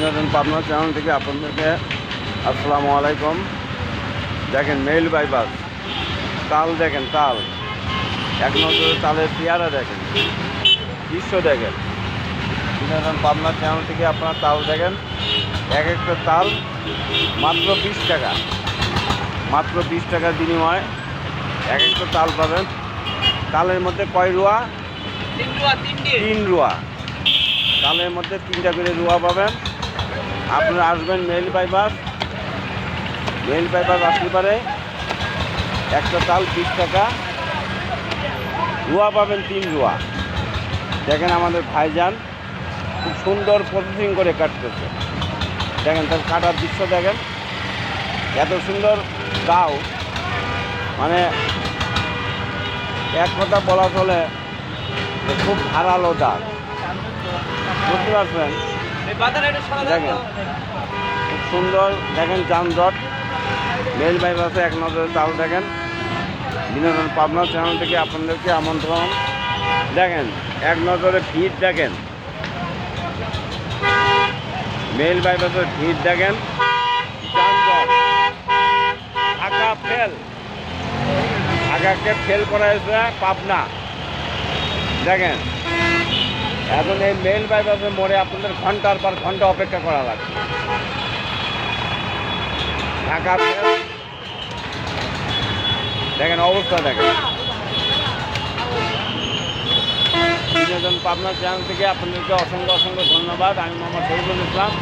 বিনোদন পাবনা চ্যানেল থেকে আপনাদেরকে আসসালামু আলাইকুম। দেখেন মেইল বাইপাস তাল, দেখেন তাল, এক নজরে তালের পেয়ারা দেখেন, দৃশ্য দেখেন। বিনোদন পাবনা চ্যানেল থেকে আপনারা তাল দেখেন, এক একটা তাল মাত্র 20 টাকা, মাত্র 20 টাকার বিনিময়ে এক একটা তাল পাবেন। তালের মধ্যে কয় রুয়া? 3 রুয়া। তালের মধ্যে 3টা করে রুয়া পাবেন। আপনারা আসবেন মেইল বাইপাস, মেইল বাইপাস আসতে পারে একটা তাল 20 টাকা, রুয়া পাবেন 3 রুয়া। দেখেন আমাদের ভাইজান খুব সুন্দর প্রসেসিং করে কাটতেছে, দেখেন তার কাটার দৃশ্য দেখেন, এত সুন্দর দাও, মানে এক কথা বলা চলে যে খুব ধারালো দাগ, বুঝতে পারছেন? দেখেন খুব সুন্দর, দেখেন যানজট মেইল বাইপাসে এক নজরে তাল দেখেন। বিনোদন পাবনা চ্যানেল থেকে আপনাদেরকে আমন্ত্রণ। দেখেন এক নজরে ভিড় দেখেন, মেইল বাইপাসের ভিড় দেখেন, যানজট, ঢাকা ফেল, ঢাকাকে ফেল করা হয়েছে পাবনা। দেখেন এখন এই মেইল বাইপাসের মোড়ে আপনাদের ঘন্টার পর ঘন্টা অপেক্ষা করা লাগবে। ঢাকা ফেল, দেখেন অবস্থা দেখেন। বিনোদন পাবনা চ্যানেল থেকে আপনাদেরকে অসংখ্য অসংখ্য ধন্যবাদ। আমি মোহাম্মদ শহীদুল ইসলাম।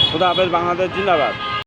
খুদা হাফেজ, বাংলাদেশ জিন্দাবাদ।